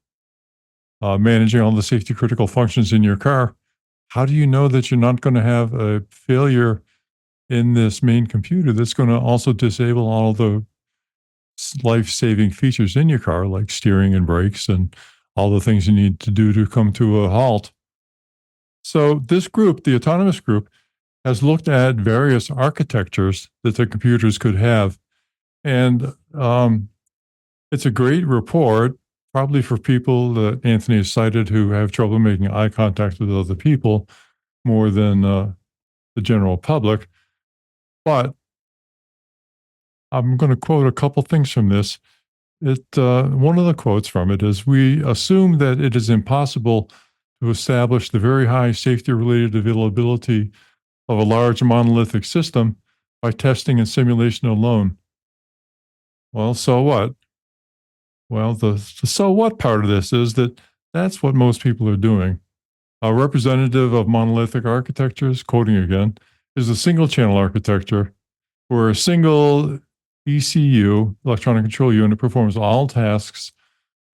managing all the safety critical functions in your car, how do you know that you're not going to have a failure in this main computer that's going to also disable all of the life-saving features in your car, like steering and brakes and all the things you need to do to come to a halt? So this group, the Autonomous Group, has looked at various architectures that the computers could have. And it's a great report, probably for people that Anthony has cited who have trouble making eye contact with other people more than the general public. But I'm going to quote a couple things from this. One of the quotes from it is, "We assume that it is impossible to establish the very high safety-related availability of a large monolithic system by testing and simulation alone." Well, so what? Well, the so what part of this is that's what most people are doing. A representative of monolithic architectures, quoting again, is a single-channel architecture where a single ECU, electronic control unit, performs all tasks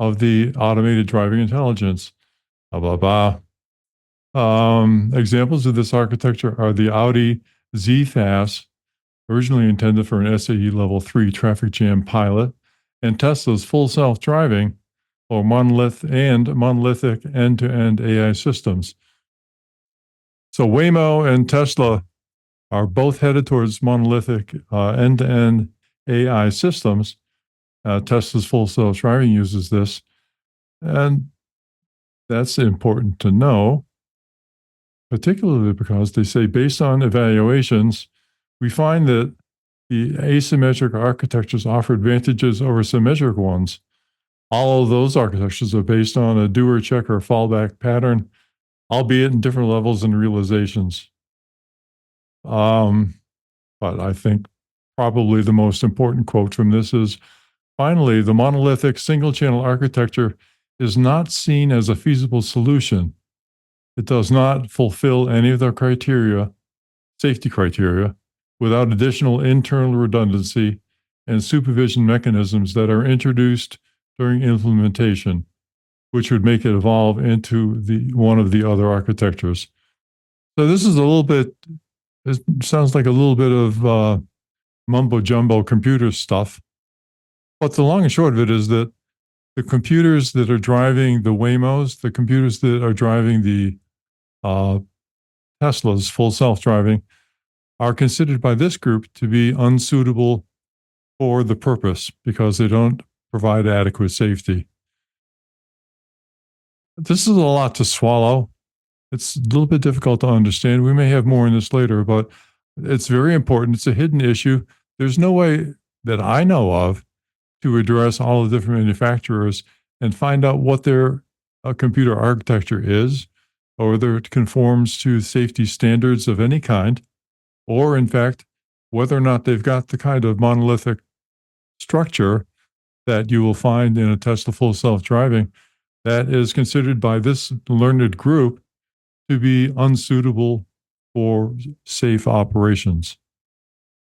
of the automated driving intelligence. Blah, blah, blah. Examples of this architecture are the Audi Z-Fast, originally intended for an SAE Level 3 traffic jam pilot, and Tesla's full self-driving or monolithic end-to-end AI systems. So Waymo and Tesla are both headed towards monolithic end-to-end AI systems. Tesla's full self-driving uses this, and that's important to know. particularly because they say, based on evaluations, we find that the asymmetric architectures offer advantages over symmetric ones. All of those architectures are based on a doer, checker, fallback pattern, albeit in different levels and realizations. But I think probably the most important quote from this is, finally, the monolithic single-channel architecture is not seen as a feasible solution. It does not fulfill any of the criteria, safety criteria, without additional internal redundancy and supervision mechanisms that are introduced during implementation, which would make it evolve into one of the other architectures. So this is a little bit, it sounds like a little bit of mumbo jumbo computer stuff. But the long and short of it is that the computers that are driving the Waymos, the computers that are driving the Teslas, full self-driving, are considered by this group to be unsuitable for the purpose because they don't provide adequate safety. This is a lot to swallow. It's a little bit difficult to understand. We may have more in this later, but it's very important. It's a hidden issue. There's no way that I know of to address all the different manufacturers and find out what their computer architecture is, or whether it conforms to safety standards of any kind, or in fact, whether or not they've got the kind of monolithic structure that you will find in a Tesla full self-driving that is considered by this learned group to be unsuitable for safe operations.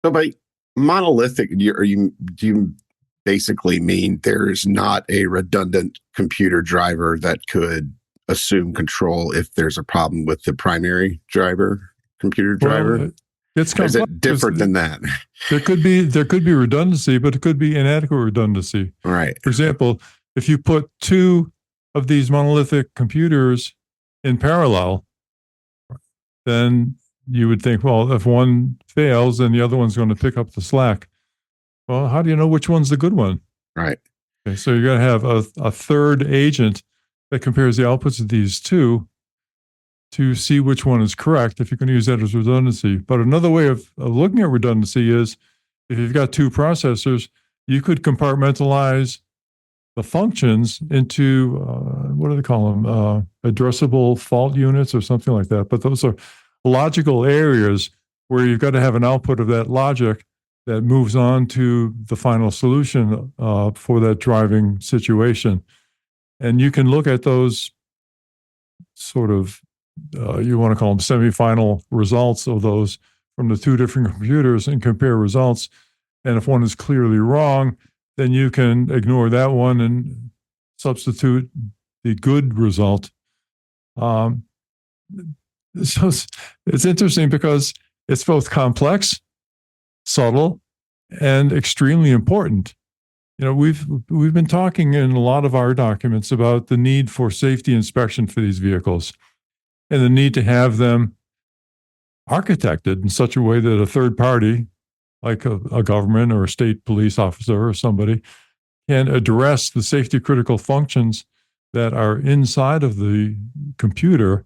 So by monolithic, do you basically mean there's not a redundant computer driver that could assume control if there's a problem with the primary computer driver? Well, it's complex. Is it different than that? There could be redundancy, but it could be inadequate redundancy. Right. For example, if you put two of these monolithic computers in parallel, then you would think, well, if one fails, then the other one's going to pick up the slack. Well, how do you know which one's the good one? Right. Okay, so you're going to have a third agent that compares the outputs of these two to see which one is correct, if you're going to use that as redundancy. But another way of looking at redundancy is, if you've got two processors, you could compartmentalize the functions into, what do they call them? Addressable fault units or something like that. But those are logical areas where you've got to have an output of that logic that moves on to the final solution for that driving situation. And you can look at those sort of, you want to call them semifinal results of those from the two different computers and compare results. And if one is clearly wrong, then you can ignore that one and substitute the good result. So it's interesting because it's both complex, subtle, and extremely important. You know, we've been talking in a lot of our documents about the need for safety inspection for these vehicles and the need to have them architected in such a way that a third party, like a government or a state police officer or somebody, can address the safety critical functions that are inside of the computer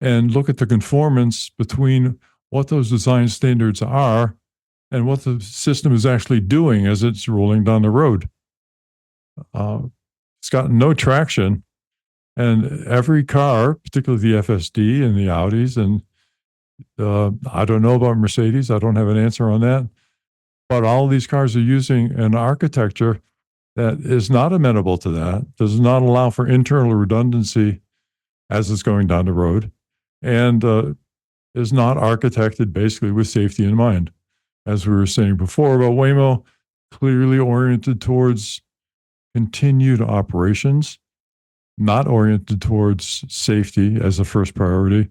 and look at the conformance between what those design standards are and what the system is actually doing as it's rolling down the road. It's gotten no traction, and every car, particularly the FSD and the Audis, and I don't know about Mercedes, I don't have an answer on that, but all of these cars are using an architecture that is not amenable to that, does not allow for internal redundancy as it's going down the road, and is not architected basically with safety in mind. As we were saying before about Waymo, clearly oriented towards continued operations, not oriented towards safety as a first priority.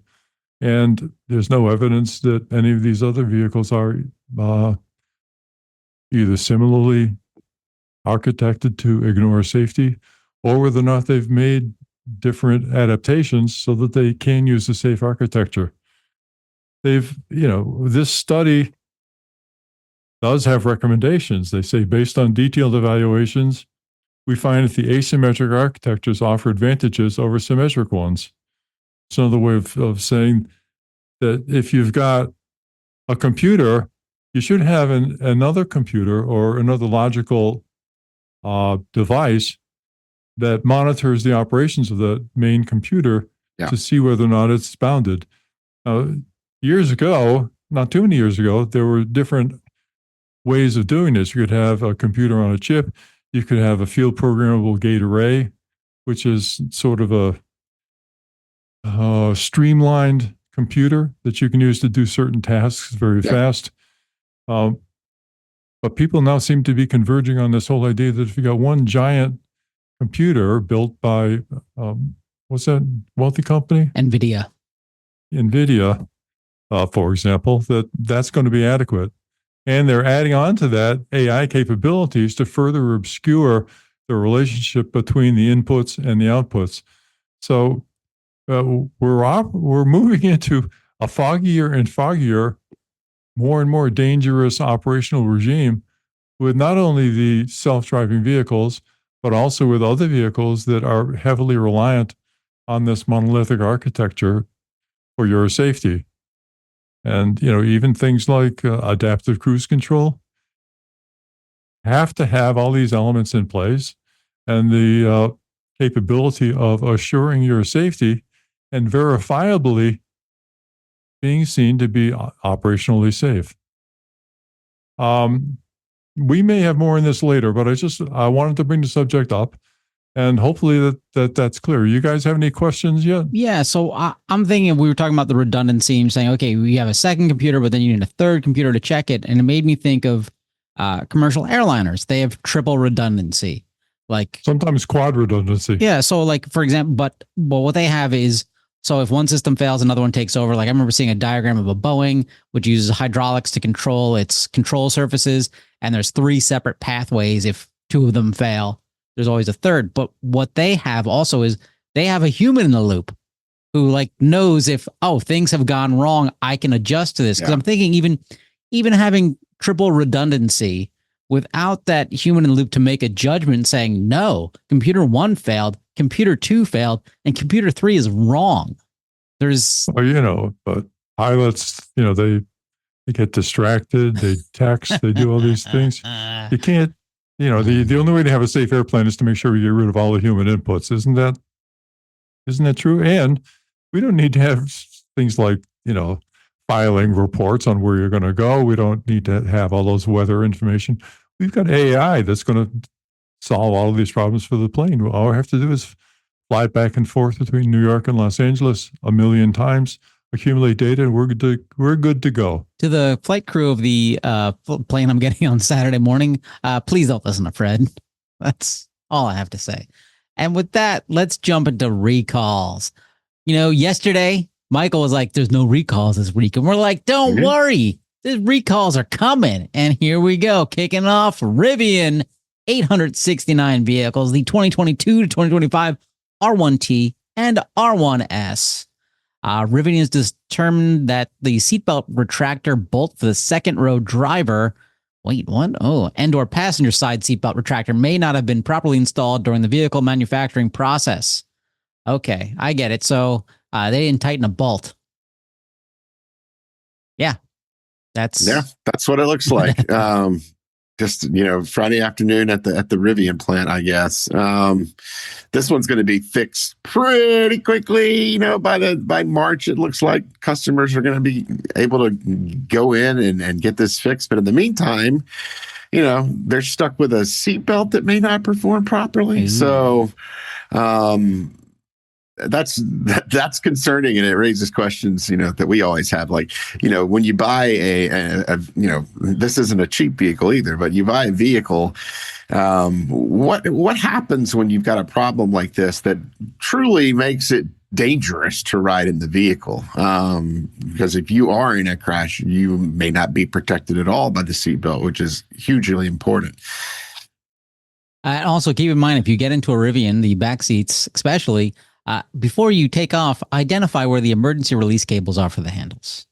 And there's no evidence that any of these other vehicles are either similarly architected to ignore safety, or whether or not they've made different adaptations so that they can use the safe architecture. This study does have recommendations. They say, based on detailed evaluations, we find that the asymmetric architectures offer advantages over symmetric ones. It's another way of saying that if you've got a computer, you should have another computer or another logical device that monitors the operations of the main computer to see whether or not it's bounded. Years ago, not too many years ago, there were different ways of doing this. You could have a computer on a chip. You could have a field programmable gate array, which is sort of a streamlined computer that you can use to do certain tasks very fast. But people now seem to be converging on this whole idea that if you got one giant computer built by, what's that wealthy company? NVIDIA, for example, that's going to be adequate. And they're adding on to that AI capabilities to further obscure the relationship between the inputs and the outputs. So we're moving into a foggier and foggier, more and more dangerous operational regime with not only the self-driving vehicles, but also with other vehicles that are heavily reliant on this monolithic architecture for your safety. And, even things like adaptive cruise control have to have all these elements in place and the capability of assuring your safety and verifiably being seen to be operationally safe. We may have more in this later, but I wanted to bring the subject up. And hopefully that's clear. You guys have any questions yet? Yeah. So I'm thinking we were talking about the redundancy and saying, okay, we have a second computer, but then you need a third computer to check it. And it made me think of commercial airliners. They have triple redundancy, like sometimes quad redundancy. Yeah. So like, for example, but what they have is, so if one system fails, another one takes over. Like I remember seeing a diagram of a Boeing, which uses hydraulics to control its control surfaces. And there's 3 separate pathways. If 2 of them fail, there's always a third. But what they have also is they have a human in the loop who like knows if, things have gone wrong, I can adjust to this. Because I'm thinking even having triple redundancy without that human in the loop to make a judgment saying, no, computer 1 failed, computer 2 failed, and computer 3 is wrong. There's... Well, but pilots, they get distracted, they text, they do all these things. You can't, the only way to have a safe airplane is to make sure we get rid of all the human inputs. Isn't that true? And we don't need to have things like, filing reports on where you're going to go. We don't need to have all those weather information. We've got AI that's going to solve all of these problems for the plane. All we have to do is fly back and forth between New York and Los Angeles 1 million times, accumulate data, and we're good to go. To the flight crew of the plane I'm getting on Saturday morning, please don't listen to Fred. That's all I have to say. And with that, let's jump into recalls. Yesterday, Michael was like, there's no recalls this week. And we're like, don't worry. The recalls are coming. And here we go. Kicking off Rivian, 869 vehicles, the 2022 to 2025 R1T and R1S. Rivian has determined that the seatbelt retractor bolt for the second row driver, and/or passenger side seatbelt retractor may not have been properly installed during the vehicle manufacturing process. Okay, I get it. So they didn't tighten a bolt. That's what it looks like. Just Friday afternoon at the Rivian plant, I guess. This one's going to be fixed pretty quickly. By March, it looks like customers are going to be able to go in and get this fixed. But in the meantime, they're stuck with a seatbelt that may not perform properly. So that's concerning, and it raises questions that we always have, like when you buy a this isn't a cheap vehicle either, but you buy a vehicle, what happens when you've got a problem like this that truly makes it dangerous to ride in the vehicle, because if you are in a crash, you may not be protected at all by the seatbelt, which is hugely important. And also keep in mind, if you get into a Rivian, the back seats especially, before you take off, identify where the emergency release cables are for the handles.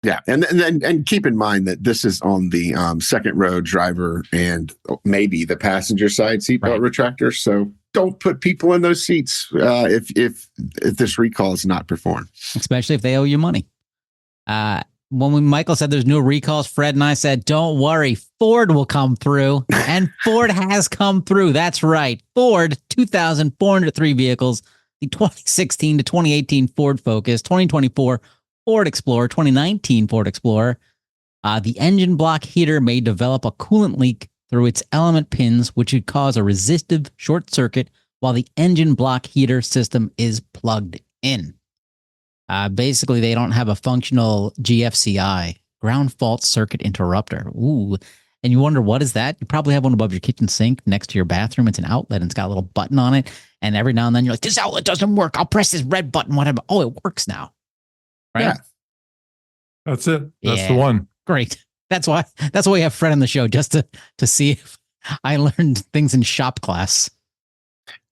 Yeah, and keep in mind that this is on the second row driver and maybe the passenger side seatbelt retractor. So don't put people in those seats if this recall is not performed, especially if they owe you money. When Michael said there's no recalls, Fred and I said, don't worry, Ford will come through. And Ford has come through. That's right. Ford, 2,403 vehicles, the 2016 to 2018 Ford Focus, 2024 Ford Explorer, 2019 Ford Explorer. The engine block heater may develop a coolant leak through its element pins, which would cause a resistive short circuit while the engine block heater system is plugged in. Basically, they don't have a functional GFCI, ground fault circuit interrupter. Ooh. And you wonder, what is that? You probably have one above your kitchen sink next to your bathroom. It's an outlet and it's got a little button on it. And every now and then you're like, this outlet doesn't work. I'll press this red button, whatever. Oh, it works now. Right? Yeah. That's it. That's the one. Great. That's why we have Fred on the show, just to see if I learned things in shop class.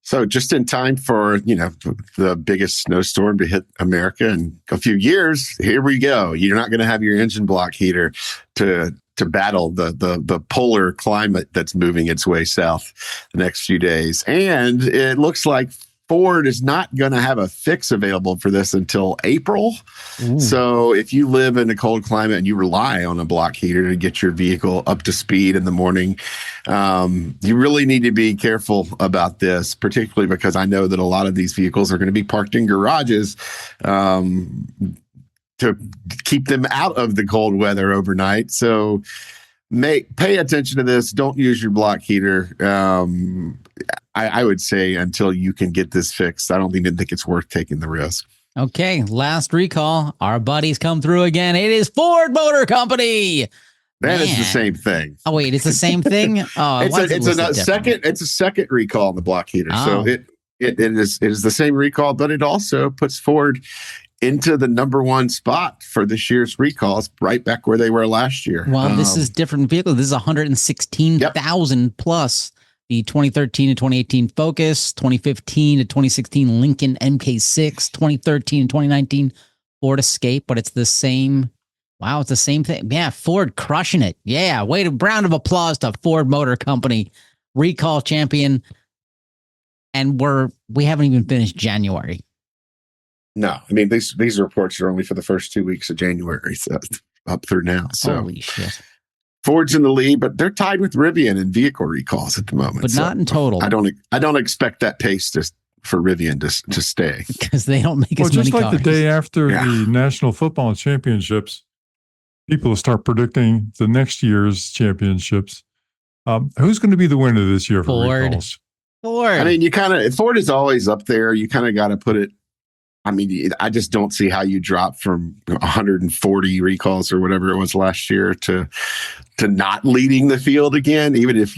So just in time for, the biggest snowstorm to hit America in a few years, here we go. You're not going to have your engine block heater to battle the polar climate that's moving its way south the next few days. And it looks like Ford is not going to have a fix available for this until April. Ooh. So if you live in a cold climate and you rely on a block heater to get your vehicle up to speed in the morning, you really need to be careful about this, particularly because I know that a lot of these vehicles are going to be parked in garages to keep them out of the cold weather overnight. So pay attention to this. Don't use your block heater. I would say until you can get this fixed, I don't even think it's worth taking the risk. Okay, last recall. Our buddies come through again. It is Ford Motor Company. That is the same thing. Oh wait, it's the same thing. Oh, it's a second recall on the block heater. Oh. So it is the same recall, but it also puts Ford into the number one spot for this year's recalls, right back where they were last year. Well, this is different vehicle. This is 116,000 plus the 2013 to 2018 Focus, 2015 to 2016 Lincoln MK6, 2013 and 2019 Ford Escape, but it's the same. Wow, it's the same thing. Yeah, Ford crushing it. Yeah, round of applause to Ford Motor Company, recall champion. And we haven't even finished January. No, I mean, these reports are only for the first 2 weeks of January, so up through now. So holy shit. Ford's in the lead, but they're tied with Rivian in vehicle recalls at the moment. But not in total. I don't expect that pace for Rivian to stay. Because they don't make as many cars. Just like the day after the National Football Championships, people will start predicting the next year's championships. Who's going to be the winner this year for recalls? Ford. I mean, Ford is always up there. You kind of got to put it. I mean, I just don't see how you drop from 140 recalls or whatever it was last year to not leading the field again. Even if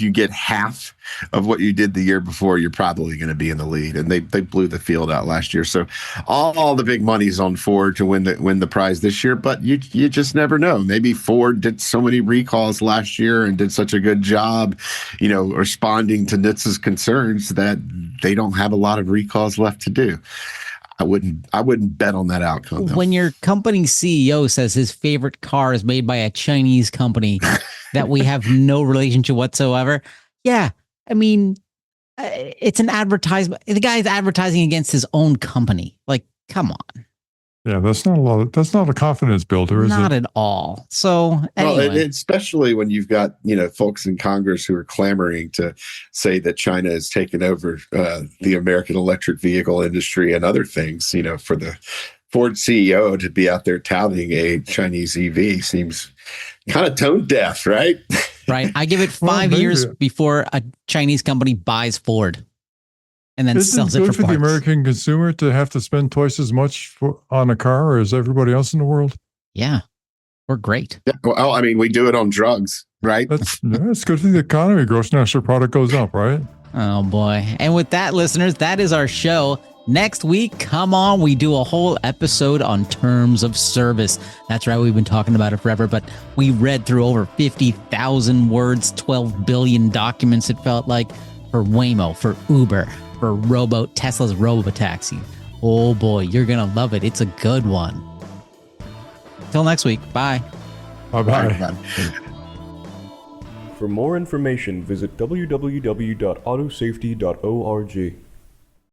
you get half of what you did the year before, you're probably going to be in the lead. And they blew the field out last year. So all the big money's on Ford to win the prize this year. But you just never know. Maybe Ford did so many recalls last year and did such a good job, responding to NHTSA's concerns that they don't have a lot of recalls left to do. I wouldn't bet on that outcome, though. When your company CEO says his favorite car is made by a Chinese company that we have no relationship whatsoever. Yeah. I mean, it's an advertisement. The guy's advertising against his own company. Like, come on. Yeah, that's not a confidence builder, is it? Not at all. So anyway. Well, especially when you've got, folks in Congress who are clamoring to say that China has taken over the American electric vehicle industry and other things, for the Ford CEO to be out there touting a Chinese EV seems kind of tone deaf, right? Right. I give it 5 years before a Chinese company buys Ford. And then sells it for parts. Is it good for the American consumer to have to spend twice as much on a car as everybody else in the world? Yeah, we're great. Yeah, well, I mean, we do it on drugs, right? That's good for the economy. Gross national product goes up, right? Oh, boy. And with that, listeners, that is our show. Next week, come on, we do a whole episode on terms of service. That's right, we've been talking about it forever, but we read through over 50,000 words, 12 billion documents, it felt like, for Waymo, for Uber, for Tesla's robotaxi. Oh boy, you're gonna love it. It's a good one. Till next week. Bye. Bye. For more information, visit www.autosafety.org.